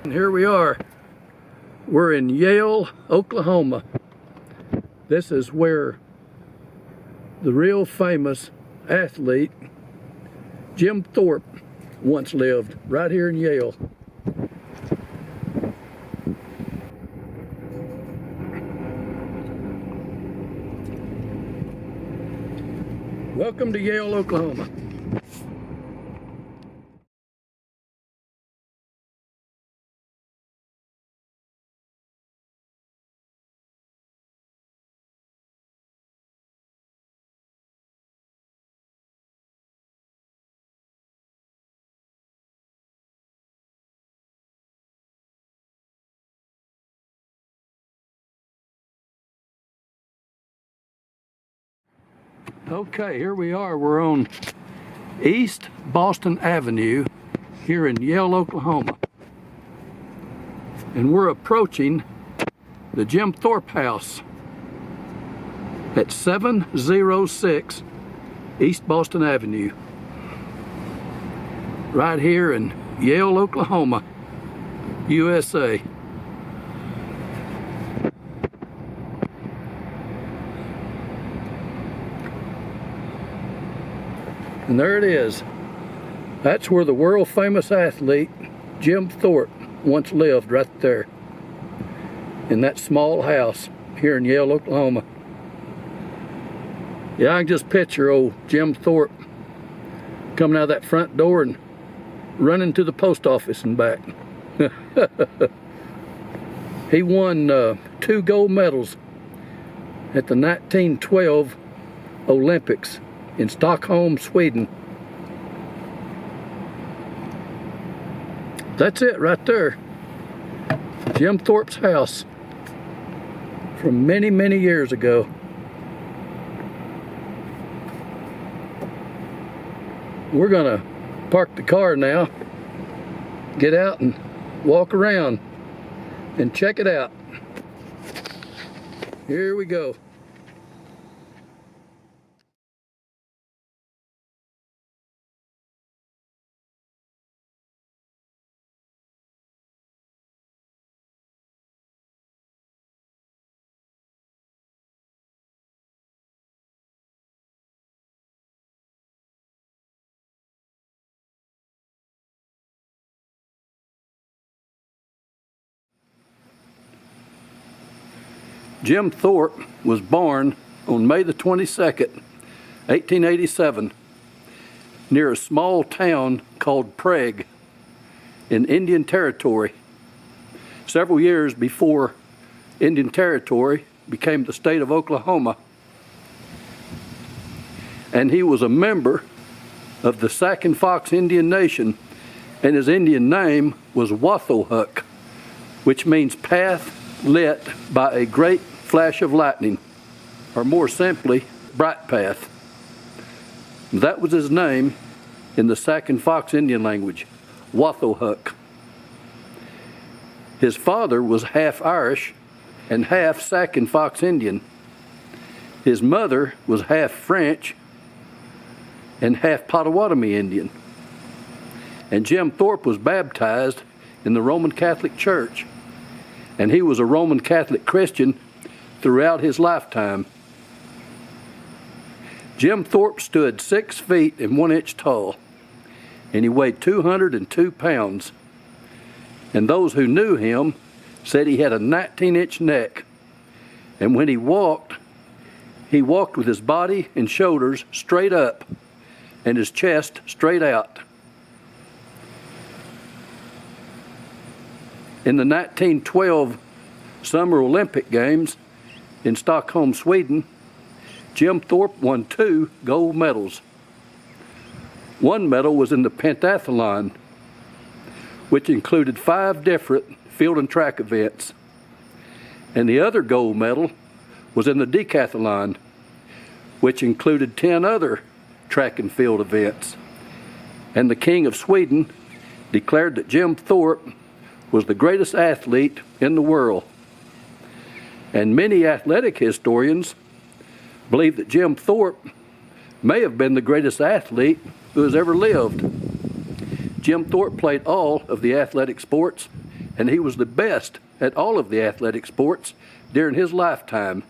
And here we are. We're in Yale, Oklahoma. This is where the real famous athlete Jim Thorpe once lived, right here in Yale. Welcome to Yale, Oklahoma. Okay, here we are. We're on East Boston Avenue here in Yale, Oklahoma. And we're approaching the Jim Thorpe house at 706 East Boston Avenue, right here in Yale, Oklahoma, USA. And there it is. That's where the world famous athlete Jim Thorpe once lived, right there in that small house here in Yale, Oklahoma. Yeah, I can just picture old Jim Thorpe coming out of that front door and running to the post office and back. He won 2 gold medals at the 1912 Olympics in Stockholm, Sweden. That's it right there. Jim Thorpe's house from many, many years ago. We're gonna park the car now, get out and walk around and check it out. Here we go. Jim Thorpe was born on May the 22nd, 1887, near a small town called Prague in Indian Territory, several years before Indian Territory became the state of Oklahoma. And he was a member of the Sac and Fox Indian Nation, and his Indian name was Wathohuk, which means path lit by a great flash of lightning, or more simply, bright path. That was his name in the Sac and Fox Indian language, Wathohuk. His father was half Irish and half Sac and Fox Indian. His mother was half French and half Potawatomi Indian. And Jim Thorpe was baptized in the Roman Catholic Church, and he was a Roman Catholic Christian throughout his lifetime. Jim Thorpe stood 6 feet and 1 inch tall, and he weighed 202 pounds. And those who knew him said he had a 19-inch neck, and when he walked with his body and shoulders straight up and his chest straight out. In the 1912 Summer Olympic Games in Stockholm, Sweden, Jim Thorpe won 2 gold medals. 1 medal was in the pentathlon, which included 5 different field and track events. And the other gold medal was in the decathlon, which included 10 other track and field events. And the King of Sweden declared that Jim Thorpe was the greatest athlete in the world. And many athletic historians believe that Jim Thorpe may have been the greatest athlete who has ever lived. Jim Thorpe played all of the athletic sports and he was the best at all of the athletic sports during his lifetime.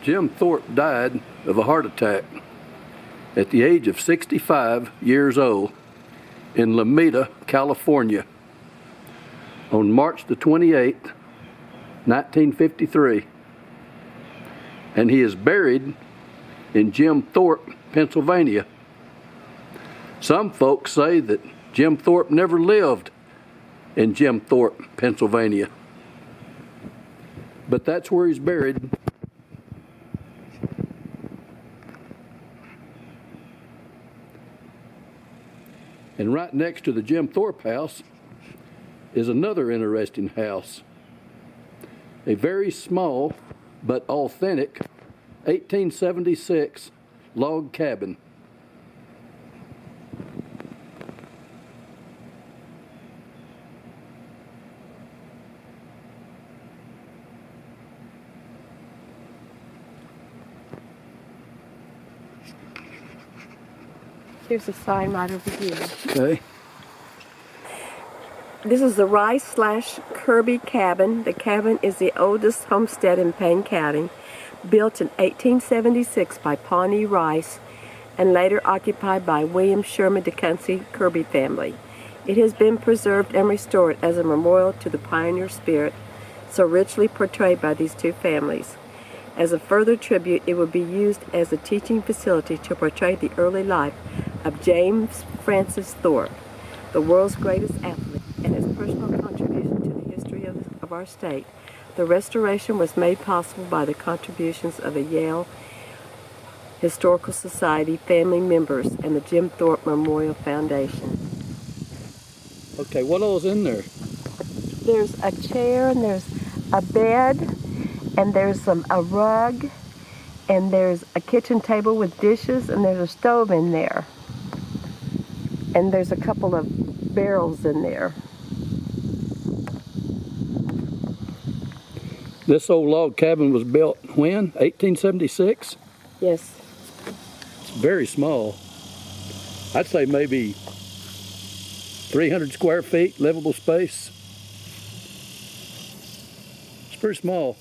Jim Thorpe died of a heart attack at the age of 65 years old in Lomita, California, on March the 28th, 1953. And he is buried in Jim Thorpe, Pennsylvania. Some folks say that Jim Thorpe never lived in Jim Thorpe, Pennsylvania, but that's where he's buried. And right next to the Jim Thorpe house is another interesting house. A very small but authentic 1876 log cabin. Here's a sign right over here. Okay. This is the Rice/Kirby cabin. The cabin is the oldest homestead in Payne County, built in 1876 by Pawnee Rice and later occupied by William Sherman Tecumseh Kirby family. It has been preserved and restored as a memorial to the pioneer spirit so richly portrayed by these two families. As a further tribute, it will be used as a teaching facility to portray the early life of James Francis Thorpe, the world's greatest athlete, and his personal contribution to the history of our state. The restoration was made possible by the contributions of the Yale Historical Society family members and the Jim Thorpe Memorial Foundation. Okay, what all's in there? There's a chair, and there's a bed, and there's a rug, and there's a kitchen table with dishes, and there's a stove in there. And there's a couple of barrels in there. This old log cabin was built when? 1876? Yes. It's very small. I'd say maybe 300 square feet, livable space. It's pretty small.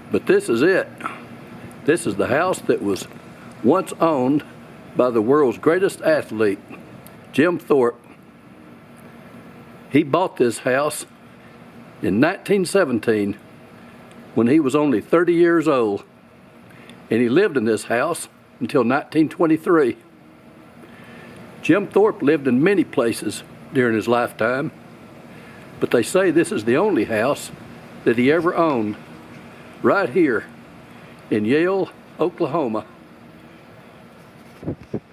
But this is it. This is the house that was once owned by the world's greatest athlete, Jim Thorpe. He bought this house in 1917 when he was only 30 years old, and he lived in this house until 1923. Jim Thorpe lived in many places during his lifetime, but they say this is the only house that he ever owned, right here in Yale, Oklahoma. Bye.